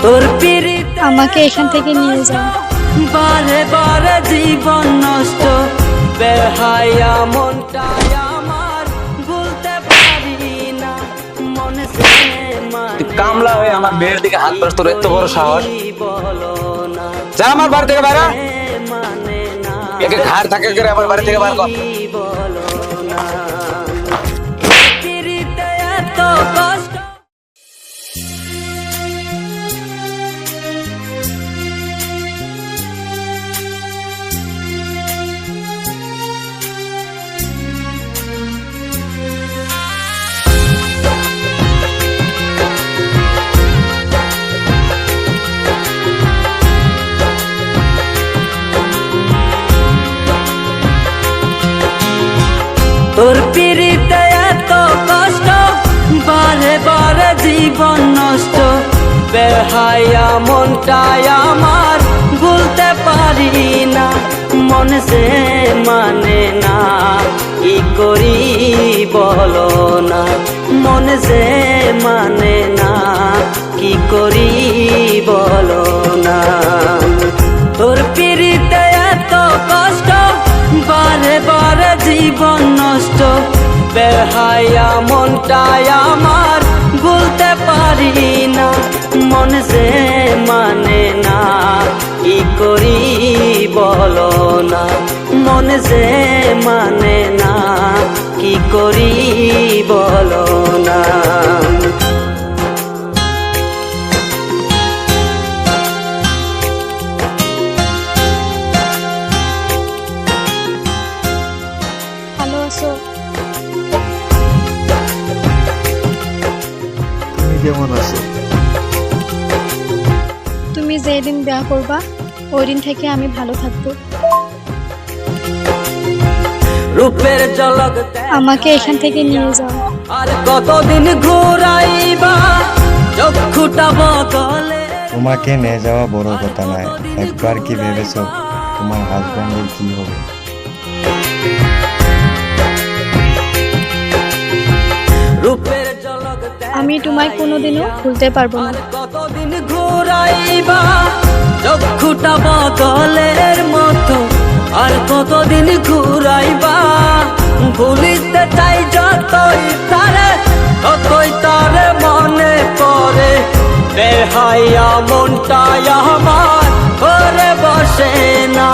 তোর পিরিত আমাকে এখান থেকে নিয়ে যাও। বারে বারে জীবন নষ্ট, বেহায়া মনটাই আমার ভুলতে পারি না, মনে সে কামলা হয়ে আমার মেয়ের দিকে হাত বাড়াস, তোর এত বড় সাহস? বলো না, যা আমার বাড়ি থেকে বাইরে। মানে না একে ঘাড় থাকে করে আমার বাড়ি থেকে বার কর। বলো না, পিরিতে এত কষ্ট। তোর পিরিতে এত কষ্ট, বারে বারে জীবন নষ্ট, বেহায়া মনটাই আমার ভুলতে পারি না, মন সে মানে না, কি করি বলো না, মন সে মানে না, কি করি বলো না। তোর পিরিতে এত কষ্ট, বারে বারে জীবন নষ্ট, বেহায়া মনটাই আমার ভুলতে পারি না, মন সে মানে না, কি করি বলো না, মন সে মানে না, কি করি বলো না। ভালো আছো? তুমি কেমন আছো? তুমি যেদিন বিয়ে করবা ওই দিন থেকে আমি ভালো থাকবো। রূপের ঝলক আমাকে এখান থেকে নিয়ে যাও। আর কতদিন ঘুরাইবা চক্ষুটা বদলে। তোমাকে নিয়ে যাওয়া বড় কথা নয়, একবার কি ভেবেছো তোমার হাজব্যান্ডের কি হবে? রূপের ঝলক আমি তোমায় কোনোদিনও ভুলতে পারবো না। কতদিন ঘুরাইবা চক্ষুটা বদলের মতো, আর কতদিন ঘুরাইবা, ভুলিতে চাই যতই তারে ততই তারে মনে পড়ে, বেহায়া মনটাই আমার ঘরে বসে না,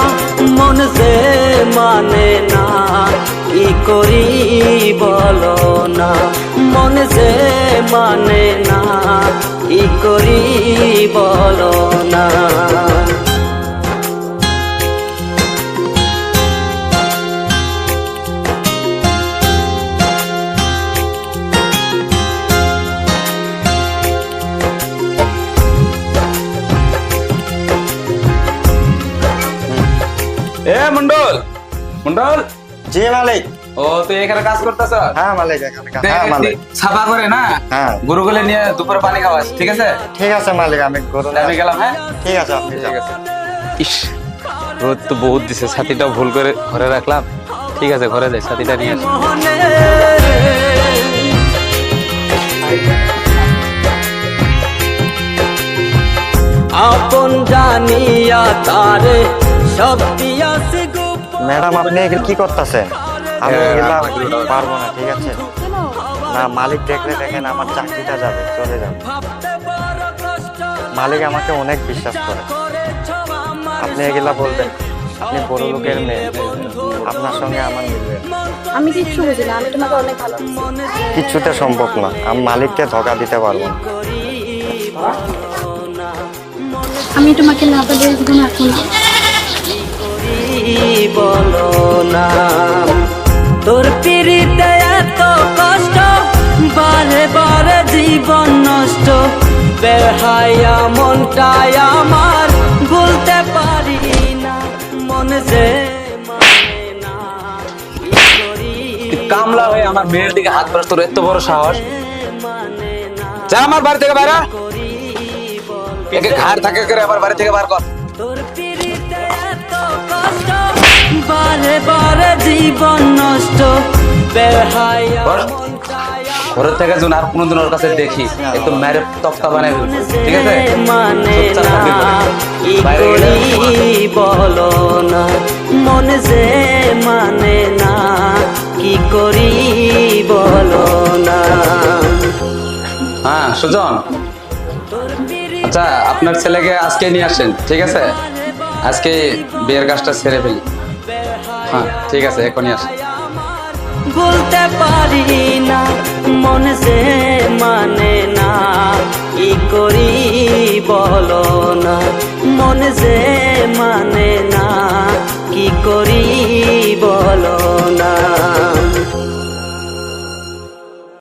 মন সে মানে না, কি করি বলো না, মন সে মানে না, কি করি বলো না। এ মন্ডল, মন্ডল। জি মালিক। ও তুই এখানে কাজ করতেছ? হ্যাঁ মালিক, এখানে হ্যাঁ মালিক। সাফা করে না হ্যাঁ গরুগুলো নিয়ে দুপুরে পানি খাওয়াস, ঠিক আছে? ঠিক আছে মালিক, আমি গরু আমি গেলাম। হ্যাঁ ঠিক আছে, আপনি যান। ঠিক আছে। ইস, রোদ তো বহুত দিছে, ছাতিটাও ভুল করে ঘরে রাখলাম। ঠিক আছে, ঘরে যাই, ছাতিটা নিয়ে আসি। মনে আপন জানিয়া তারে সব দিয়াছি গোপন। ম্যাডাম আপনি এগুলো কি করতেছেন? আমি এগুলা পারবো না, ঠিক আছে? না মালিক দেখলে দেখেন আমার চাকরিটা যাবে, চলে যাবে। ভাবতে বড় কষ্ট, মালিক আমাকে অনেক বিশ্বাস করে। করেছ আমার আপনি এগুলা বলবেন, আপনি বড় লোকের মেয়ে, আপনার সঙ্গে আমার মিলবে না। আমি কিচ্ছু বুঝি না, আমি তোমাকে অনেক ভালো। কিছুতে সম্ভব না, আমি মালিককে ধোকা দিতে পারবো না। আমি তোমাকে না বলে একদম রাখবো না। বলো না, তোর পিরিতে এত কষ্ট, বারে বারে জীবন নষ্ট, বেহায়া মনটাই আমার ভুলতে পারি না, মন সে মানে না, কি করি কামলা হয়ে আমার মেয়ের দিকে হাত বাড়াস, তোর এত বড় সাহস? মানে না, যা আমার বাড়ি থেকে বাইরে। করি বল একে ঘাড় থাকে করে আমার বাড়ি থেকে বার কর। তোর পিরিতে এত কষ্ট, বারে বারে জীবন নষ্ট, বেহায়া বল। ঘরের থেকে যেন আর কোনোদিন ওর কাছে দেখি, একটু মেরে তক্তা বানাই ফেলবো, ঠিক আছে? মানে বাইরে গেলে করি বলো না, মন যে মানে না, কি করি বলো না। হ্যাঁ সুজন, আচ্ছা আপনার ছেলেকে আজকে নিয়ে আসেন, ঠিক আছে? আজকে বিয়ের কাজটা সেরে ফেলি। হ্যাঁ ঠিক আছে, এখনই আসেন। বলতে পারি না, মন যে মানে না, কি করি বলো না, মন যে মানে না, কি করি বলো না।